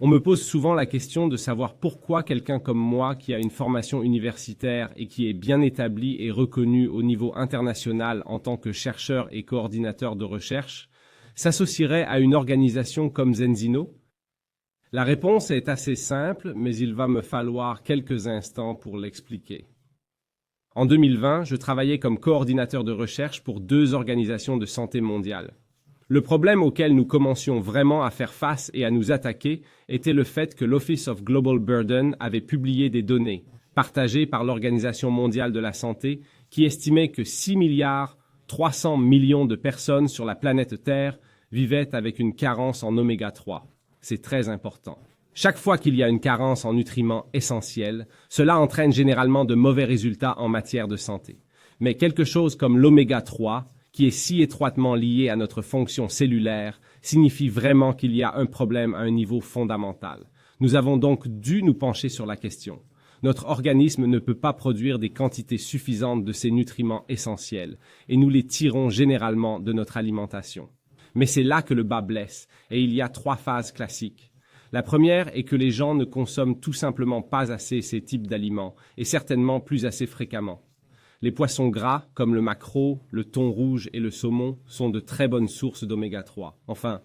On me pose souvent la question de savoir pourquoi quelqu'un comme moi, qui a une formation universitaire et qui est bien établi et reconnu au niveau international en tant que chercheur et coordinateur de recherche, s'associerait à une organisation comme Zenzino. La réponse est assez simple, mais il va me falloir quelques instants pour l'expliquer. En 2020, je travaillais comme coordinateur de recherche pour 2 organisations de santé mondiale. Le problème auquel nous commencions vraiment à faire face et à nous attaquer était le fait que l'Office of Global Burden avait publié des données, partagées par l'Organisation mondiale de la santé, qui estimait que 6 milliards 300 millions de personnes sur la planète Terre vivaient avec une carence en oméga 3. C'est très important. Chaque fois qu'il y a une carence en nutriments essentiels, cela entraîne généralement de mauvais résultats en matière de santé. Mais quelque chose comme l'oméga 3, qui est si étroitement lié à notre fonction cellulaire, signifie vraiment qu'il y a un problème à un niveau fondamental. Nous avons donc dû nous pencher sur la question. Notre organisme ne peut pas produire des quantités suffisantes de ces nutriments essentiels, et nous les tirons généralement de notre alimentation. Mais c'est là que le bas blesse, et il y a 3 phases classiques. La première est que les gens ne consomment tout simplement pas assez ces types d'aliments, et certainement plus assez fréquemment. Les poissons gras, comme le maquereau, le thon rouge et le saumon, sont de très bonnes sources d'oméga 3. Enfin,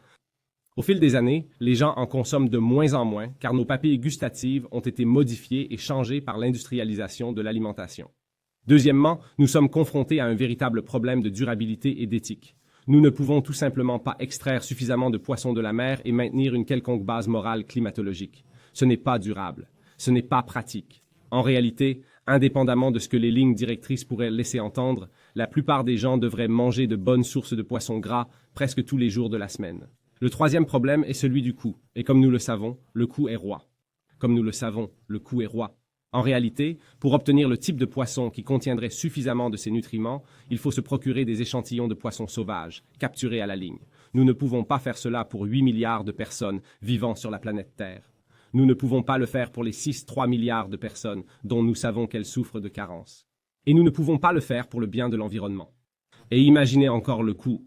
au fil des années, les gens en consomment de moins en moins car nos papilles gustatives ont été modifiées et changées par l'industrialisation de l'alimentation. Deuxièmement, nous sommes confrontés à un véritable problème de durabilité et d'éthique. Nous ne pouvons tout simplement pas extraire suffisamment de poissons de la mer et maintenir une quelconque base morale climatologique. Ce n'est pas durable. Ce n'est pas pratique. En réalité, indépendamment de ce que les lignes directrices pourraient laisser entendre, la plupart des gens devraient manger de bonnes sources de poissons gras presque tous les jours de la semaine. Le troisième problème est celui du coût, et comme nous le savons, le coût est roi. Comme nous le savons, le coût est roi. En réalité, pour obtenir le type de poisson qui contiendrait suffisamment de ces nutriments, il faut se procurer des échantillons de poissons sauvages, capturés à la ligne. Nous ne pouvons pas faire cela pour 8 milliards de personnes vivant sur la planète Terre. Nous ne pouvons pas le faire pour les 6,3 milliards de personnes dont nous savons qu'elles souffrent de carence. Et nous ne pouvons pas le faire pour le bien de l'environnement. Et imaginez encore le coût.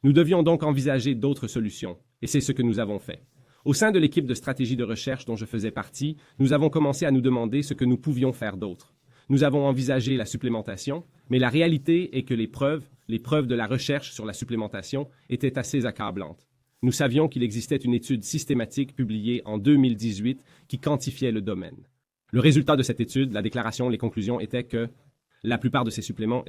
Nous devions donc envisager d'autres solutions, et c'est ce que nous avons fait. Au sein de l'équipe de stratégie de recherche dont je faisais partie, nous avons commencé à nous demander ce que nous pouvions faire d'autre. Nous avons envisagé la supplémentation, mais la réalité est que les preuves de la recherche sur la supplémentation étaient assez accablantes. Nous savions qu'il existait une étude systématique publiée en 2018 qui quantifiait le domaine. Le résultat de cette étude, la déclaration, les conclusions étaient que la plupart de ces suppléments,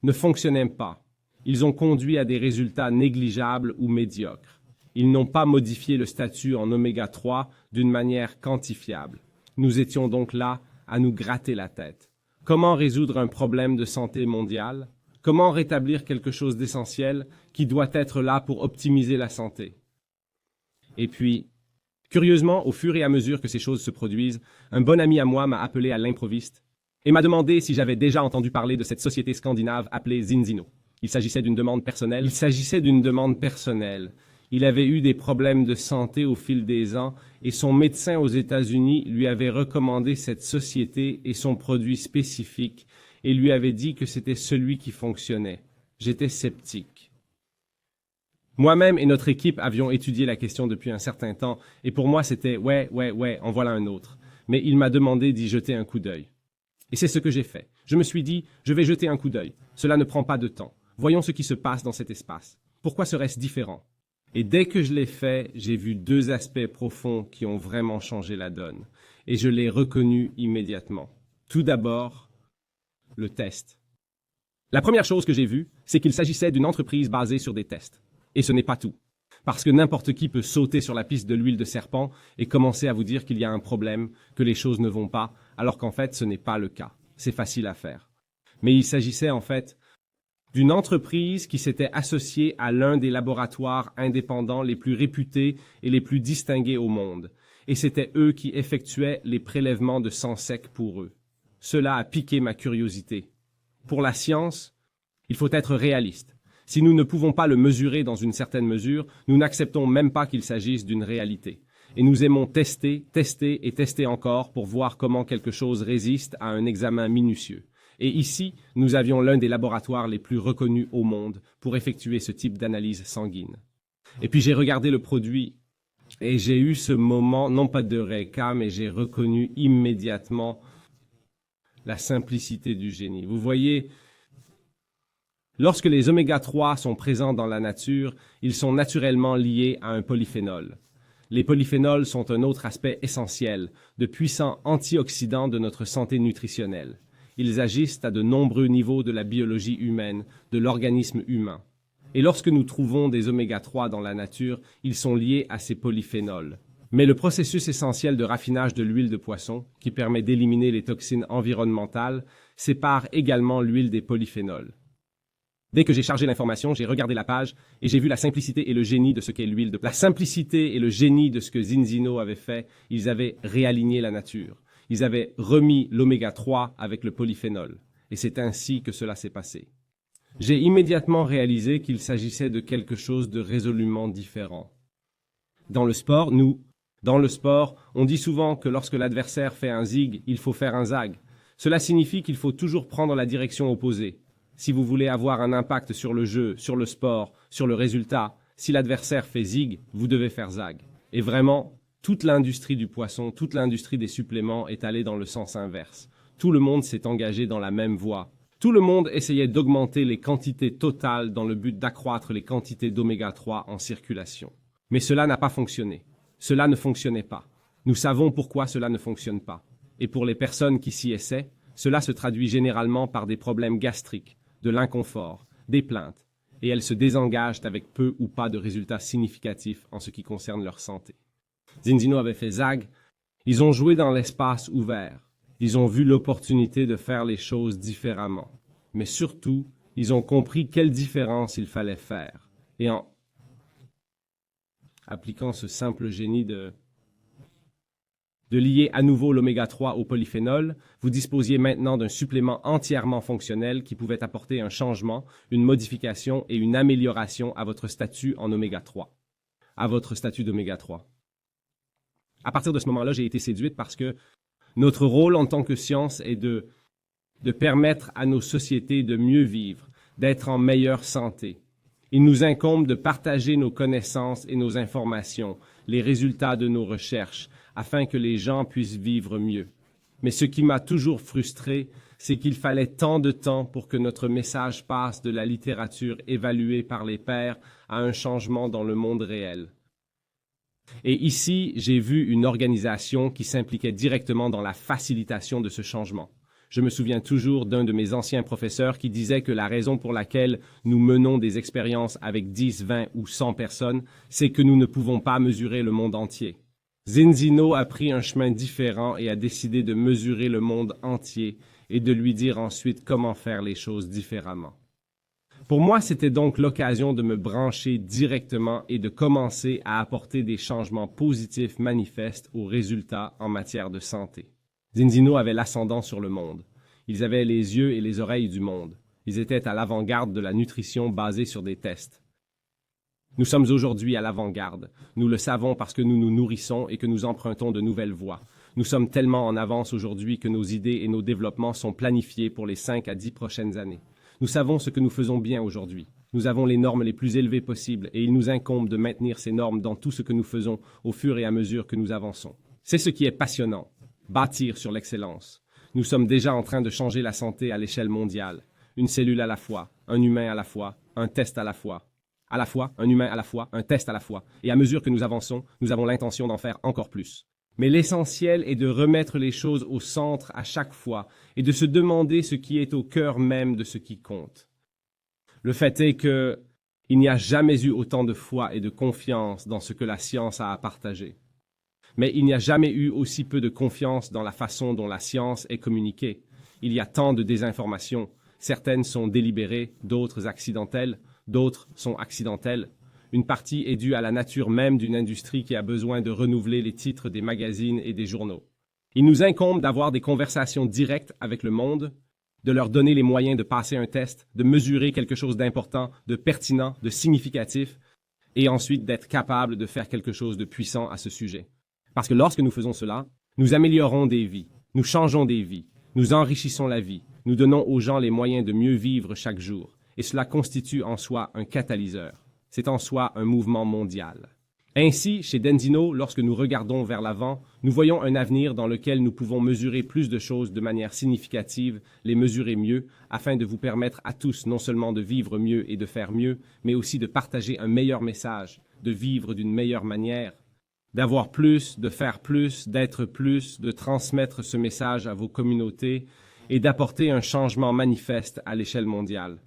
ne fonctionnaient pas. Ils ont conduit à des résultats négligeables ou médiocres. Ils n'ont pas modifié le statut en oméga 3 d'une manière quantifiable. Nous étions donc là à nous gratter la tête. Comment résoudre un problème de santé mondiale? Comment rétablir quelque chose d'essentiel qui doit être là pour optimiser la santé? Et puis, curieusement, au fur et à mesure que ces choses se produisent, un bon ami à moi m'a appelé à l'improviste et m'a demandé si j'avais déjà entendu parler de cette société scandinave appelée Zinzino. Il s'agissait d'une demande personnelle. Il avait eu des problèmes de santé au fil des ans et son médecin aux États-Unis lui avait recommandé cette société et son produit spécifique et lui avait dit que c'était celui qui fonctionnait. J'étais sceptique. Moi-même et notre équipe avions étudié la question depuis un certain temps et pour moi c'était « ouais, en voilà un autre ». Mais il m'a demandé d'y jeter un coup d'œil. Et c'est ce que j'ai fait. Je me suis dit « je vais jeter un coup d'œil. Cela ne prend pas de temps. Voyons ce qui se passe dans cet espace. Pourquoi serait-ce différent ?» Et dès que je l'ai fait, j'ai vu 2 aspects profonds qui ont vraiment changé la donne. Et je l'ai reconnu immédiatement. Tout d'abord, le test. La première chose que j'ai vue, c'est qu'il s'agissait d'une entreprise basée sur des tests. Et ce n'est pas tout. Parce que n'importe qui peut sauter sur la piste de l'huile de serpent et commencer à vous dire qu'il y a un problème, que les choses ne vont pas, alors qu'en fait, ce n'est pas le cas. C'est facile à faire. Mais il s'agissait en fait d'une entreprise qui s'était associée à l'un des laboratoires indépendants les plus réputés et les plus distingués au monde. Et c'était eux qui effectuaient les prélèvements de sang sec pour eux. Cela a piqué ma curiosité. Pour la science, il faut être réaliste. Si nous ne pouvons pas le mesurer dans une certaine mesure, nous n'acceptons même pas qu'il s'agisse d'une réalité. Et nous aimons tester et tester encore pour voir comment quelque chose résiste à un examen minutieux. Et ici, nous avions l'un des laboratoires les plus reconnus au monde pour effectuer ce type d'analyse sanguine. Et puis j'ai regardé le produit Et j'ai eu ce moment, non pas d'eureka, mais j'ai reconnu immédiatement la simplicité du génie. Vous voyez, lorsque les oméga 3 sont présents dans la nature, ils sont naturellement liés à un polyphénol. Les polyphénols sont un autre aspect essentiel, de puissants antioxydants de notre santé nutritionnelle. Ils agissent à de nombreux niveaux de la biologie humaine, de l'organisme humain. Et lorsque nous trouvons des oméga 3 dans la nature, ils sont liés à ces polyphénols. Mais le processus essentiel de raffinage de l'huile de poisson, qui permet d'éliminer les toxines environnementales, sépare également l'huile des polyphénols. Dès que j'ai chargé l'information, j'ai regardé la page et j'ai vu la simplicité et le génie de ce qu'est l'huile de poisson. La simplicité et le génie de ce que Zinzino avait fait, ils avaient réaligné la nature. Ils avaient remis l'oméga 3 avec le polyphénol. Et c'est ainsi que cela s'est passé. J'ai immédiatement réalisé qu'il s'agissait de quelque chose de résolument différent. Dans le sport, on dit souvent que lorsque l'adversaire fait un zig, il faut faire un zag. Cela signifie qu'il faut toujours prendre la direction opposée. Si vous voulez avoir un impact sur le jeu, sur le sport, sur le résultat, si l'adversaire fait zig, vous devez faire zag. Et vraiment, toute l'industrie du poisson, toute l'industrie des suppléments est allée dans le sens inverse. Tout le monde s'est engagé dans la même voie. Tout le monde essayait d'augmenter les quantités totales dans le but d'accroître les quantités d'oméga 3 en circulation. Mais cela n'a pas fonctionné. Cela ne fonctionnait pas. Nous savons pourquoi cela ne fonctionne pas. Et pour les personnes qui s'y essaient, cela se traduit généralement par des problèmes gastriques, de l'inconfort, des plaintes, et elles se désengagent avec peu ou pas de résultats significatifs en ce qui concerne leur santé. Zinzino avait fait zag, ils ont joué dans l'espace ouvert. Ils ont vu l'opportunité de faire les choses différemment. Mais surtout, ils ont compris quelle différence il fallait faire. Et en appliquant ce simple génie de lier à nouveau l'oméga 3 au polyphénol, vous disposiez maintenant d'un supplément entièrement fonctionnel qui pouvait apporter un changement, une modification et une amélioration à votre statut en oméga 3. À votre statut d'oméga 3. À partir de ce moment-là, j'ai été séduite parce que notre rôle en tant que science est de permettre à nos sociétés de mieux vivre, d'être en meilleure santé. Il nous incombe de partager nos connaissances et nos informations, les résultats de nos recherches, afin que les gens puissent vivre mieux. Mais ce qui m'a toujours frustré, c'est qu'il fallait tant de temps pour que notre message passe de la littérature évaluée par les pairs à un changement dans le monde réel. Et ici, j'ai vu une organisation qui s'impliquait directement dans la facilitation de ce changement. Je me souviens toujours d'un de mes anciens professeurs qui disait que la raison pour laquelle nous menons des expériences avec 10, 20 ou 100 personnes, c'est que nous ne pouvons pas mesurer le monde entier. Zinzino a pris un chemin différent et a décidé de mesurer le monde entier et de lui dire ensuite comment faire les choses différemment. Pour moi, c'était donc l'occasion de me brancher directement et de commencer à apporter des changements positifs manifestes aux résultats en matière de santé. Zinzino avait l'ascendant sur le monde. Ils avaient les yeux et les oreilles du monde. Ils étaient à l'avant-garde de la nutrition basée sur des tests. Nous sommes aujourd'hui à l'avant-garde. Nous le savons parce que nous nous nourrissons et que nous empruntons de nouvelles voies. Nous sommes tellement en avance aujourd'hui que nos idées et nos développements sont planifiés pour les 5 à 10 prochaines années. Nous savons ce que nous faisons bien aujourd'hui. Nous avons les normes les plus élevées possibles et il nous incombe de maintenir ces normes dans tout ce que nous faisons au fur et à mesure que nous avançons. C'est ce qui est passionnant, bâtir sur l'excellence. Nous sommes déjà en train de changer la santé à l'échelle mondiale. Une cellule à la fois, un humain à la fois, un test à la fois. À la fois, un humain à la fois, un test à la fois. Et à mesure que nous avançons, nous avons l'intention d'en faire encore plus. Mais l'essentiel est de remettre les choses au centre à chaque fois et de se demander ce qui est au cœur même de ce qui compte. Le fait est que il n'y a jamais eu autant de foi et de confiance dans ce que la science a à partager. Mais il n'y a jamais eu aussi peu de confiance dans la façon dont la science est communiquée. Il y a tant de désinformation. Certaines sont délibérées, d'autres accidentelles, d'autres sont accidentelles. Une partie est due à la nature même d'une industrie qui a besoin de renouveler les titres des magazines et des journaux. Il nous incombe d'avoir des conversations directes avec le monde, de leur donner les moyens de passer un test, de mesurer quelque chose d'important, de pertinent, de significatif, et ensuite d'être capable de faire quelque chose de puissant à ce sujet. Parce que lorsque nous faisons cela, nous améliorons des vies, nous changeons des vies, nous enrichissons la vie, nous donnons aux gens les moyens de mieux vivre chaque jour, et cela constitue en soi un catalyseur. C'est en soi un mouvement mondial. Ainsi, chez Denzino, lorsque nous regardons vers l'avant, nous voyons un avenir dans lequel nous pouvons mesurer plus de choses de manière significative, les mesurer mieux, afin de vous permettre à tous non seulement de vivre mieux et de faire mieux, mais aussi de partager un meilleur message, de vivre d'une meilleure manière, d'avoir plus, de faire plus, d'être plus, de transmettre ce message à vos communautés et d'apporter un changement manifeste à l'échelle mondiale.